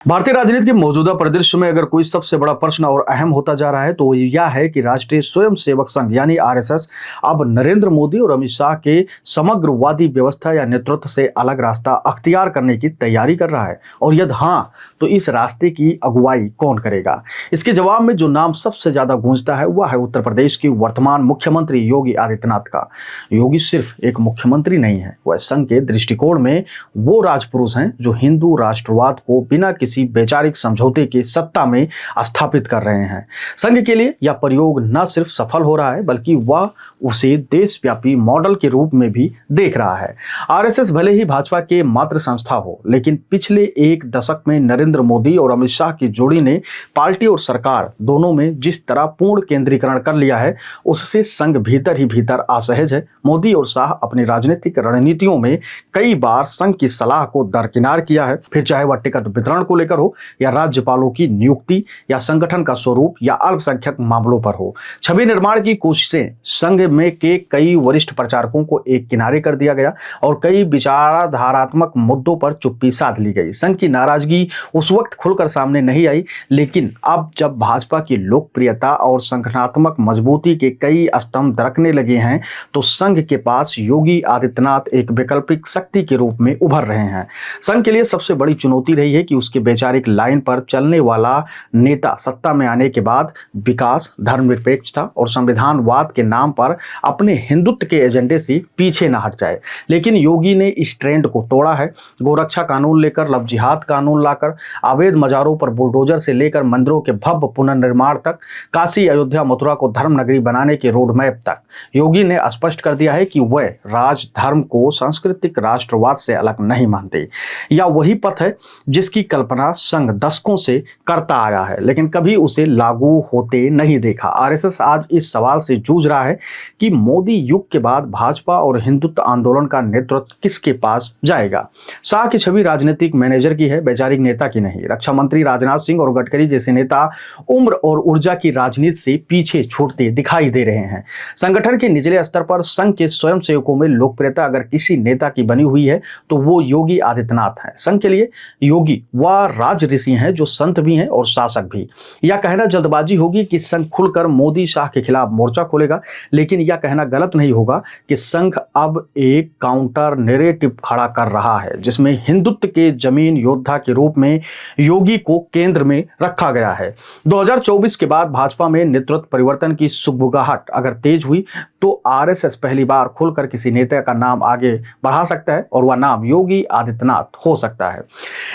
भारतीय राजनीति के मौजूदा परिदृश्य में अगर कोई सबसे बड़ा प्रश्न और अहम होता जा रहा है तो वो यह है कि राष्ट्रीय स्वयंसेवक संघ यानी आरएसएस अब नरेंद्र मोदी और अमित शाह के समग्रवादी व्यवस्था या नेतृत्व से अलग रास्ता अख्तियार करने की तैयारी कर रहा है। और यदि हाँ, तो इस रास्ते की अगुवाई कौन करेगा? इसके जवाब में जो नाम सबसे ज्यादा गूंजता है वह है उत्तर प्रदेश की वर्तमान मुख्यमंत्री योगी आदित्यनाथ का। योगी सिर्फ एक मुख्यमंत्री नहीं है, वह संघ के दृष्टिकोण में वो राजपुरुष हैं जो हिंदू राष्ट्रवाद को बिना किसी वैचारिक समझौते के सत्ता में स्थापित कर रहे हैं। संघ के लिए यह प्रयोग न सिर्फ सफल हो रहा है बल्कि वह उसे देशव्यापी मॉडल के रूप में भी देख रहा है। आरएसएस भले ही भाजपा के मात्र संस्था हो, लेकिन पिछले एक दशक में नरेंद्र मोदी और अमित शाह की जोड़ी ने पार्टी और सरकार दोनों में जिस तरह पूर्ण केंद्रीकरण कर लिया है, उससे संघ भीतर ही भीतर असहज है। मोदी और शाह अपनी राजनीतिक रणनीतियों में कई बार संघ की सलाह को दरकिनार किया है, फिर चाहे वह टिकट वितरण को लेकर हो या राज्यपालों की नियुक्ति या संगठन का स्वरूप या अल्पसंख्यक मामलों पर हो। छवि निर्माण की कोशिशें संघ में के कई वरिष्ठ प्रचारकों को एक किनारे कर दिया गया और कई विचारधारात्मक मुद्दों पर चुप्पी साध ली गई। संघ की नाराजगी उस वक्त खुलकर सामने नहीं आई, लेकिन अब जब भाजपा की लोकप्रियता और संगठनात्मक मजबूती के कई स्तंभ दरकने लगे हैं तो संघ के पास योगी आदित्यनाथ एक वैकल्पिक शक्ति के रूप में उभर रहे हैं। संघ के लिए सबसे बड़ी चुनौती रही है कि उसके वैचारिक लाइन पर चलने वाला नेता सत्ता में आने के बाद विकास, धर्मनिरपेक्षता और संविधानवाद के नाम पर अपने हिंदुत्व के एजेंडे से पीछे न हट जाए। लेकिन योगी ने इस ट्रेंड को तोड़ा है। गोरक्षा कानून लेकर लव जिहाद कानून लाकर, अवैध मजारों पर बुलडोजर से लेकर मंदिरों के भव्य पुनर्निर्माण तक, काशी, अयोध्या, मथुरा को धर्म नगरी बनाने के रोड मैप तक योगी ने स्पष्ट कर दिया है कि वह राज धर्म को सांस्कृतिक राष्ट्रवाद से अलग नहीं मानते। यह वही पथ है जिसकी कल्पना संघ दशकों से करता आया है, लेकिन कभी उसे लागू होते नहीं देखा। आरएसएस आज इस सवाल से जूझ रहा है कि मोदी युग के बाद भाजपा और हिंदुत्व आंदोलन का नेतृत्व किसके पास जाएगा। शाह की छवि राजनीतिक मैनेजर की है, वैचारिक नेता की नहीं। रक्षा मंत्री राजनाथ सिंह और गडकरी जैसे नेता उम्र और ऊर्जा की राजनीति से पीछे छूटते दिखाई दे रहे हैं। संगठन के निचले स्तर पर संघ के स्वयंसेवकों में लोकप्रियता अगर किसी नेता की बनी हुई है तो वो योगी आदित्यनाथ है। संघ के लिए योगी वह राज ऋषि हैं जो संत भी हैं और शासक भी। यह कहना जल्दबाजी होगी कि संघ खुलकर मोदी शाह के खिलाफ मोर्चा खोलेगा, लेकिन यह कहना गलत नहीं होगा कि संघ अब एक काउंटर नैरेटिव खड़ा कर रहा है जिसमें हिंदुत्व के जमीन योद्धा के रूप में योगी को केंद्र में रखा गया है। 2024 के बाद भाजपा में नेतृत्व परिवर्तन की सुगबुगाहट अगर तेज हुई तो आरएसएस पहली बार खुलकर किसी नेता का नाम आगे बढ़ा सकता है और वह नाम योगी आदित्यनाथ हो सकता है।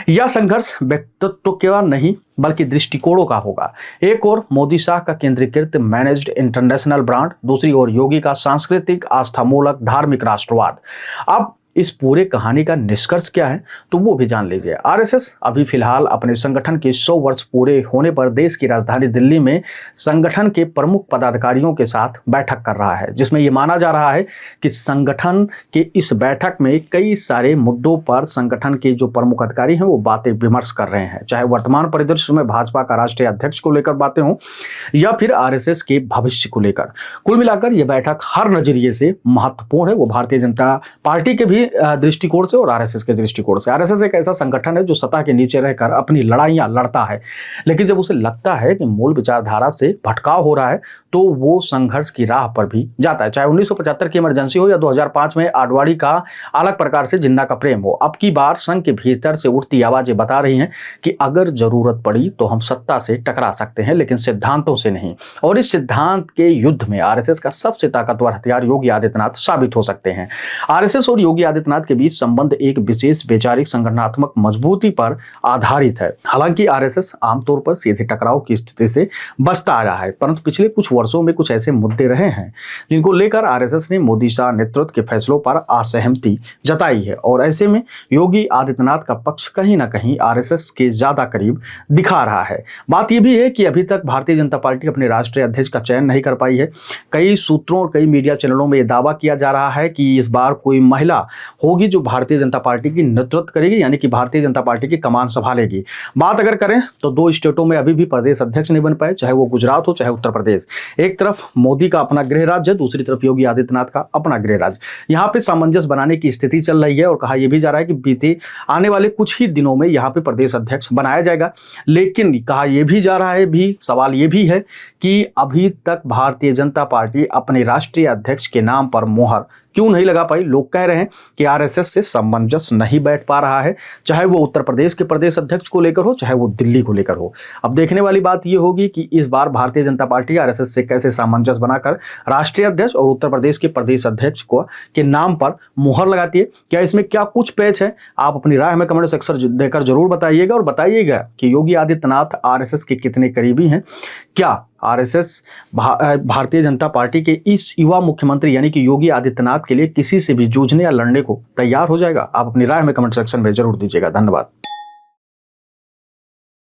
यह संघर्ष व्यक्तित्व का नहीं बल्कि दृष्टिकोणों का होगा। एक ओर मोदी शाह का केंद्रीकृत मैनेज्ड इंटरनेशनल ब्रांड, दूसरी ओर योगी का सांस्कृतिक आस्थामूलक धार्मिक राष्ट्रवाद। अब इस पूरे कहानी का निष्कर्ष क्या है तो वो भी जान लीजिए। आरएसएस अभी फिलहाल अपने संगठन के 100 वर्ष पूरे होने पर देश की राजधानी दिल्ली में संगठन के प्रमुख पदाधिकारियों के साथ बैठक कर रहा है, जिसमें ये माना जा रहा है कि संगठन के इस बैठक में कई सारे मुद्दों पर संगठन के जो प्रमुख अधिकारी हैं वो बातें विमर्श कर रहे हैं, चाहे वर्तमान परिदृश्य में भाजपा का राष्ट्रीय अध्यक्ष को लेकर बातें हों या फिर आरएसएस के भविष्य को लेकर। कुल मिलाकर यह बैठक हर नजरिए से महत्वपूर्ण है, वो भारतीय जनता पार्टी के भी दृष्टिकोण से और आरएसएस के दृष्टिकोण से। आरएसएस एक ऐसा संगठन है जो सत्ता के नीचे रहकर अपनी लड़ाइयां लड़ता है, लेकिन जब उसे लगता है कि मूल विचारधारा से भटकाव हो रहा है तो वो संघर्ष की राह पर भी जाता है। चाहे 1975 की इमरजेंसी हो या 2005 में आडवाणी का अलग प्रकार से जिन्ना का प्रेम हो, अब की बार संघ के भीतर से उठती आवाजें बता रही हैं कि अगर जरूरत पड़ी तो हम सत्ता से टकरा सकते हैं, लेकिन सिद्धांतों से नहीं। और इस सिद्धांत के युद्ध में आरएसएस का सबसे ताकतवर हथियार योगी आदित्यनाथ साबित हो सकते हैं। आरएसएस और योगी आदित्यनाथ के बीच संबंध एक विशेष वैचारिक संगठनात्मक मजबूती पर आधारित है। हालांकि आरएसएस आमतौर पर सीधे टकराव की स्थिति से बचता आ रहा है, परंतु पिछले कुछ वर्षों में कुछ ऐसे मुद्दे रहे हैं जिनको लेकर आरएसएस ने मोदी शाह नेतृत्व के फैसलों पर असहमति जताई है, और ऐसे में योगी आदित्यनाथ का पक्ष कहीं ना कहीं आरएसएस के ज्यादा करीब दिखा रहा है। बात यह भी है कि अभी तक भारतीय जनता पार्टी अपने राष्ट्रीय अध्यक्ष का चयन नहीं कर पाई है। कई सूत्रों और कई मीडिया चैनलों में यह दावा किया जा रहा है कि इस बार कोई महिला होगी जो भारतीय जनता पार्टी की नेतृत्व करेगी, यानी कि भारतीय जनता पार्टी की कमान संभालेगी। बात अगर करें तो 2 स्टेटों में अभी भी प्रदेश अध्यक्ष नहीं बन पाए, चाहे वो गुजरात हो चाहे उत्तर प्रदेश। एक तरफ मोदी का अपना गृह राज्य, दूसरी तरफ योगी आदित्यनाथ का अपना गृह राज्य। यहाँ पे सामंजस्य बनाने की स्थिति चल रही है और कहा यह भी जा रहा है कि बीते आने वाले कुछ ही दिनों में यहाँ पे प्रदेश अध्यक्ष बनाया जाएगा। लेकिन कहा यह भी जा रहा है, भी सवाल यह भी है कि अभी तक भारतीय जनता पार्टी अपने राष्ट्रीय अध्यक्ष के नाम पर मोहर क्यों नहीं लगा पाई। लोग कह रहे हैं कि आरएसएस से सामंजस्य नहीं बैठ पा रहा है, चाहे वो उत्तर प्रदेश के प्रदेश अध्यक्ष को लेकर हो चाहे वो दिल्ली को लेकर हो। अब देखने वाली बात ये होगी कि इस बार भारतीय जनता पार्टी आरएसएस से कैसे सामंजस्य बनाकर राष्ट्रीय अध्यक्ष और उत्तर प्रदेश के प्रदेश अध्यक्ष को के नाम पर मोहर लगाती है। क्या इसमें क्या कुछ पेच है, आप अपनी राय हमें कमेंट सेक्शन देकर जरूर बताइएगा और बताइएगा कि योगी आदित्यनाथ आरएसएस के कितने करीबी हैं। क्या आरएसएस भारतीय जनता पार्टी के इस युवा मुख्यमंत्री यानी कि योगी आदित्यनाथ के लिए किसी से भी जूझने या लड़ने को तैयार हो जाएगा? आप अपनी राय हमें कमेंट सेक्शन में जरूर दीजिएगा। धन्यवाद।